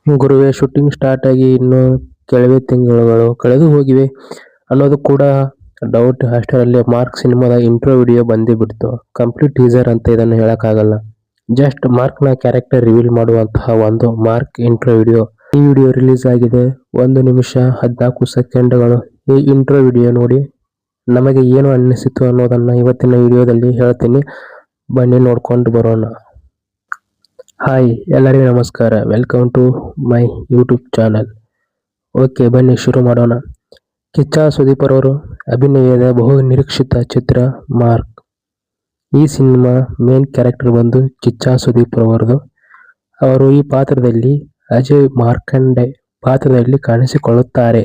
ಗುರುವೇ shooting start ಆಗಿ ಇನ್ನು ಕೆಲವೇ ತಿಂಗಳುಗಳು ಕಳೆದು ಹೋಗಿವೆ ಅನ್ನೋದು ಕೂಡ ಡೌಟ್. ಅಷ್ಟರಲ್ಲಿ ಮಾರ್ಕ್ ಸಿನಿಮಾದ ಇಂಟ್ರೋ ವಿಡಿಯೋ ಬಂದೇ ಬಿಡ್ತು. ಕಂಪ್ಲೀಟ್ ಟೀಸರ್ ಅಂತ ಇದನ್ನು ಹೇಳಕ್ಕಾಗಲ್ಲ. ಜಸ್ಟ್ ಮಾರ್ಕ್ ನ ಕ್ಯಾರೆಕ್ಟರ್ ರಿವೀಲ್ ಮಾಡುವಂತಹ ಒಂದು ಮಾರ್ಕ್ ಇಂಟ್ರೋ ವಿಡಿಯೋ. ಈ ವಿಡಿಯೋ ರಿಲೀಸ್ ಆಗಿದೆ 1 ನಿಮಿಷ 14 ಸೆಕೆಂಡ್ಗಳು. ಈ ಇಂಟ್ರೋ ವಿಡಿಯೋ ನೋಡಿ ನಮಗೆ ಏನು ಅನ್ನಿಸಿತು ಅನ್ನೋದನ್ನ ಇವತ್ತಿನ ವಿಡಿಯೋದಲ್ಲಿ ಹೇಳ್ತೀನಿ. ಬನ್ನಿ ನೋಡ್ಕೊಂಡು ಬರೋಣ. ಹಾಯ್ ಎಲ್ಲರಿಗೂ ನಮಸ್ಕಾರ, welcome to my YouTube channel. Okay, ಬನ್ನಿ ಶುರು ಮಾಡೋಣ. ಕಿಚ್ಚ ಸುದೀಪ್ ಅವರು ಅಭಿನಯದ ಬಹು ನಿರೀಕ್ಷಿತ ಚಿತ್ರ ಮಾರ್ಕ್. ಈ ಸಿನಿಮಾ ಮೇನ್ ಕ್ಯಾರೆಕ್ಟರ್ ಬಂದು ಕಿಚ್ಚ ಸುದೀಪ್ ಅವರದು. ಅವರು ಈ ಪಾತ್ರದಲ್ಲಿ ಅಜಯ್ ಮಾರ್ಕಂಡೆ ಪಾತ್ರದಲ್ಲಿ ಕಾಣಿಸಿಕೊಳ್ಳುತ್ತಾರೆ.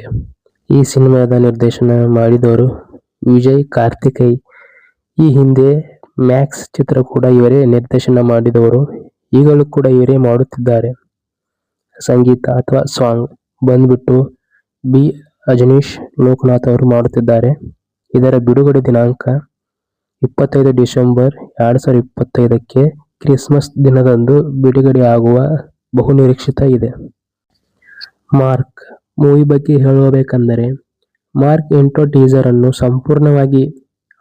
ಈ ಸಿನಿಮಾದ ನಿರ್ದೇಶನ ಮಾಡಿದವರು ವಿಜಯ್ ಕಾರ್ತಿಕೇಯ್. ಈ ಹಿಂದೆ ಮ್ಯಾಕ್ಸ್ ಚಿತ್ರ ಕೂಡ ಇವರೇ ನಿರ್ದೇಶನ ಮಾಡಿದವರು. ಈಗಲೂ ಕೂಡ ಇವರೇ ಮಾಡುತ್ತಿದ್ದಾರೆ. ಸಂಗೀತ ಅಥವಾ ಸಾಂಗ್ ಬಂದ್ಬಿಟ್ಟು ಬಿ ಅಜನೀಶ್ ಲೋಕನಾಥ್ ಅವರು ಮಾಡುತ್ತಿದ್ದಾರೆ. ಇದರ ಬಿಡುಗಡೆ ದಿನಾಂಕ 25 ಡಿಸೆಂಬರ್ 2025ಕ್ಕೆ ಕ್ರಿಸ್ಮಸ್ ದಿನದಂದು ಬಿಡುಗಡೆ ಆಗುವ ಬಹುನಿರೀಕ್ಷಿತ ಇದೆ. ಮಾರ್ಕ್ ಮೂವಿ ಬಗ್ಗೆ ಹೇಳಬೇಕೆಂದರೆ, ಮಾರ್ಕ್ ಇಂಟ್ರೋ ಟೀಸರ್ ಅನ್ನು ಸಂಪೂರ್ಣವಾಗಿ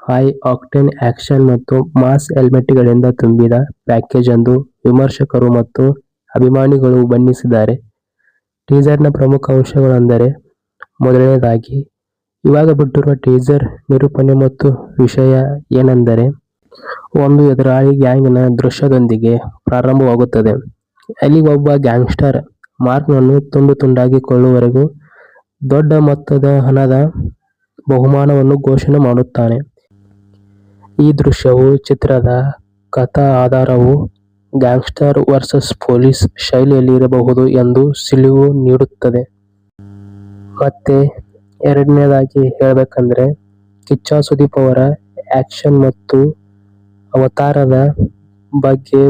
ಹೈ ಆಕ್ಟೇನ್ ಆಕ್ಷನ್ ಮತ್ತು ಮಾಸ್ ಎಲಿಮೆಂಟ್ಗಳಿಂದ ತುಂಬಿದ ಪ್ಯಾಕೇಜ್ ಎಂದು ವಿಮರ್ಶಕರು ಮತ್ತು ಅಭಿಮಾನಿಗಳು ಬಣ್ಣಿಸಿದ್ದಾರೆ. ಟೀಸರ್ನ ಪ್ರಮುಖ ಅಂಶಗಳೆಂದರೆ, ಮೊದಲನೇದಾಗಿ ಇವಾಗ ಬಿಟ್ಟಿರುವ ಟೀಸರ್ ನಿರೂಪಣೆ ಮತ್ತು ವಿಷಯ ಏನೆಂದರೆ, ಒಂದು ಎದುರಾಳಿ ಗ್ಯಾಂಗ್ನ ದೃಶ್ಯದೊಂದಿಗೆ ಪ್ರಾರಂಭವಾಗುತ್ತದೆ. ಅಲ್ಲಿ ಒಬ್ಬ ಗ್ಯಾಂಗ್ಸ್ಟರ್ ಮಾರ್ಕ್ನನ್ನು ತುಂಡು ತುಂಡಾಗಿ ಕೊಳ್ಳುವವರೆಗೂ ದೊಡ್ಡ ಮೊತ್ತದ ಹಣದ ಬಹುಮಾನವನ್ನು ಘೋಷಣೆ ಮಾಡುತ್ತಾನೆ. ಈ ದೃಶ್ಯವು ಚಿತ್ರದ ಕಥಾ ಆಧಾರವು ಗ್ಯಾಂಗ್ಸ್ಟರ್ ವರ್ಸಸ್ ಪೊಲೀಸ್ ಶೈಲಿಯಲ್ಲಿ ಇರಬಹುದು ಎಂದು ಸುಳಿವು ನೀಡುತ್ತದೆ. ಮತ್ತೆ ಎರಡನೇದಾಗಿ ಹೇಳಬೇಕೆಂದರೆ, ಕಿಚ್ಚ ಸುದೀಪ್ ಅವರ ಆಕ್ಷನ್ ಮತ್ತು ಅವತಾರದ ಬಗ್ಗೆ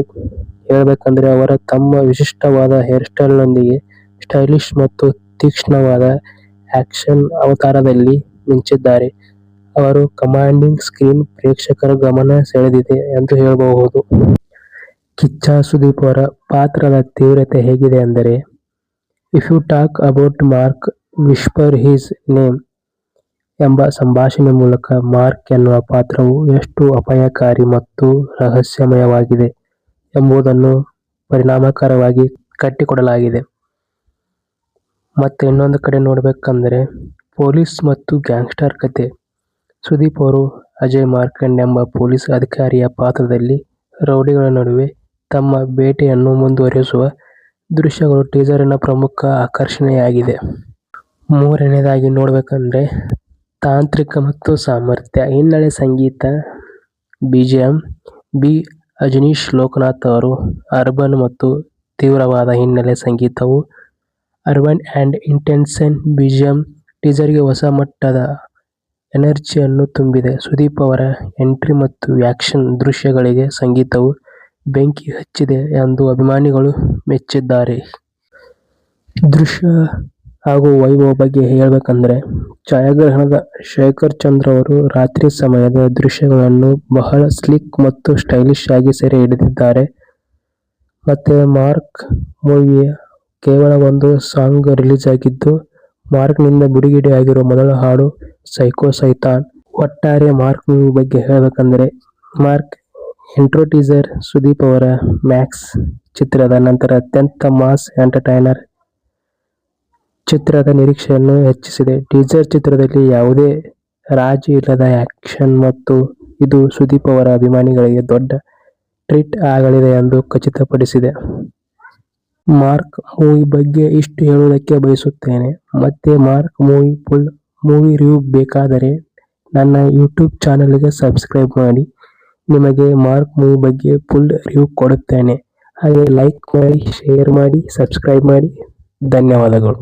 ಹೇಳಬೇಕೆಂದರೆ, ಅವರು ತಮ್ಮ ವಿಶಿಷ್ಟವಾದ ಹೇರ್ ಸ್ಟೈಲ್ನೊಂದಿಗೆ ಸ್ಟೈಲಿಶ್ ಮತ್ತು ತೀಕ್ಷ್ಣವಾದ ಆಕ್ಷನ್ ಅವತಾರದಲ್ಲಿ ಮಿಂಚಿದ್ದಾರೆ. ಅವರ ಕಮಾಂಡಿಂಗ್ ಸ್ಕ್ರೀನ್ ಪ್ರೇಕ್ಷಕರ ಗಮನ ಸೆಳೆದಿದೆ ಎಂದು ಹೇಳಬಹುದು. ಕಿಚ್ಚ ಸುದೀಪ್ ಅವರ ಪಾತ್ರದ ತೀವ್ರತೆ ಹೇಗಿದೆ ಅಂದರೆ, if you talk about Mark, whisper his name ಎಂಬ ಸಂಭಾಷಣೆ ಮೂಲಕ ಮಾರ್ಕ್ ಎನ್ನುವ ಪಾತ್ರವು ಎಷ್ಟು ಅಪಾಯಕಾರಿ ಮತ್ತು ರಹಸ್ಯಮಯವಾಗಿದೆ ಎಂಬುದನ್ನು ಪರಿಣಾಮಕಾರಿಯಾಗಿ ಕಟ್ಟಿಕೊಡಲಾಗಿದೆ. ಮತ್ತೆ ಇನ್ನೊಂದು ಕಡೆ ನೋಡಬೇಕೆಂದರೆ, ಪೊಲೀಸ್ ಮತ್ತು ಗ್ಯಾಂಗ್ಸ್ಟರ್ ಕಥೆ. ಸುದೀಪ್ ಅವರು ಅಜಯ್ ಮಾರ್ಕಂಡೆ ಎಂಬ ಪೊಲೀಸ್ ಅಧಿಕಾರಿಯ ಪಾತ್ರದಲ್ಲಿ ರೌಡಿಗಳ ನಡುವೆ ತಮ್ಮ ಬೇಟೆಯನ್ನು ಮುಂದುವರಿಸುವ ದೃಶ್ಯಗಳು ಟೀಸರಿನ ಪ್ರಮುಖ ಆಕರ್ಷಣೆಯಾಗಿದೆ. ಮೂರನೆಯದಾಗಿ ನೋಡಬೇಕೆಂದರೆ, ತಾಂತ್ರಿಕ ಮತ್ತು ಸಾಮರ್ಥ್ಯ. ಹಿನ್ನೆಲೆ ಸಂಗೀತ ಬಿಜಿಎಂ ಬಿ ಅಜನೀಶ್ ಲೋಕನಾಥ್ ಅವರು ಅರ್ಬನ್ ಮತ್ತು ತೀವ್ರವಾದ ಹಿನ್ನೆಲೆ ಸಂಗೀತವು ಅರ್ಬನ್ ಆ್ಯಂಡ್ ಇಂಟೆನ್ಸನ್ ಬಿಜಿಎಂ ಟೀಸರ್ಗೆ ಹೊಸ ಮಟ್ಟದ ಎನರ್ಜಿಯನ್ನು ತುಂಬಿದೆ. ಸುದೀಪ್ ಅವರ ಎಂಟ್ರಿ ಮತ್ತು ಆಕ್ಷನ್ ದೃಶ್ಯಗಳಿಗೆ ಸಂಗೀತವು ಬೆಂಕಿ ಹಚ್ಚಿದೆ ಎಂದು ಅಭಿಮಾನಿಗಳು ಮೆಚ್ಚಿದ್ದಾರೆ. ದೃಶ್ಯ ಹಾಗೂ ವೈಭವ ಬಗ್ಗೆ ಹೇಳಬೇಕೆಂದರೆ, ಛಾಯಾಗ್ರಹಣದ ಶೇಖರ್ ಚಂದ್ರ ಅವರು ರಾತ್ರಿ ಸಮಯದ ದೃಶ್ಯಗಳನ್ನು ಬಹಳ ಸ್ಲಿಕ್ ಮತ್ತು ಸ್ಟೈಲಿಶ್ ಆಗಿ ಸೆರೆ ಹಿಡಿದಿದ್ದಾರೆ. ಮತ್ತೆ ಮಾರ್ಕ್ ಮೂವಿಯ ಕೇವಲ ಒಂದು ಸಾಂಗ್ ರಿಲೀಸ್ ಆಗಿದ್ದು, ಮಾರ್ಕ್ ನಿಂದ ಬಿಡುಗಡೆ ಆಗಿರುವ ಮೊದಲ ಹಾಡು ಸೈಕೋ ಸೈತಾನ್. ಒಟ್ಟಾರೆ ಮಾರ್ಕ್ ಮೂವಿ ಬಗ್ಗೆ ಹೇಳಬೇಕೆಂದರೆ, ಮಾರ್ಕ್ ಇಂಟ್ರೋ ಟೀಸರ್ ಸುದೀಪ್ ಅವರ ಮ್ಯಾಕ್ಸ್ ಚಿತ್ರದ ನಂತರ ಅತ್ಯಂತ ಮಾಸ್ ಎಂಟರ್ಟೈನರ್ ಚಿತ್ರದ ನಿರೀಕ್ಷೆಯನ್ನು ಹೆಚ್ಚಿಸಿದೆ. ಟೀಸರ್ ಚಿತ್ರದಲ್ಲಿ ಯಾವುದೇ ರಾಜಿ ಇಲ್ಲದ ಆಕ್ಷನ್ ಮತ್ತು ಇದು ಸುದೀಪ್ ಅವರ ಅಭಿಮಾನಿಗಳಿಗೆ ದೊಡ್ಡ ಟ್ರೀಟ್ ಆಗಲಿದೆ ಎಂದು ಖಚಿತಪಡಿಸಿದೆ. ಮಾರ್ಕ್ ಮೂವಿ ಬಗ್ಗೆ ಇಷ್ಟು ಹೇಳುವುದಕ್ಕೆ ಬಯಸುತ್ತೇನೆ. ಮತ್ತೆ mark movie full movie review ಬೇಕಾದರೆ ನನ್ನ ಯೂಟ್ಯೂಬ್ ಚಾನಲ್ಗೆ ಸಬ್ಸ್ಕ್ರೈಬ್ ಮಾಡಿ. ನಿಮಗೆ ಮಾರ್ಕ್ ಮೂವಿ ಬಗ್ಗೆ ಫುಲ್ ರಿವ್ಯೂ ಕೊಡುತ್ತೇನೆ. ಹಾಗೆ ಲೈಕ್ ಮಾಡಿ, ಶೇರ್ ಮಾಡಿ, ಸಬ್ಸ್ಕ್ರೈಬ್ ಮಾಡಿ. ಧನ್ಯವಾದಗಳು.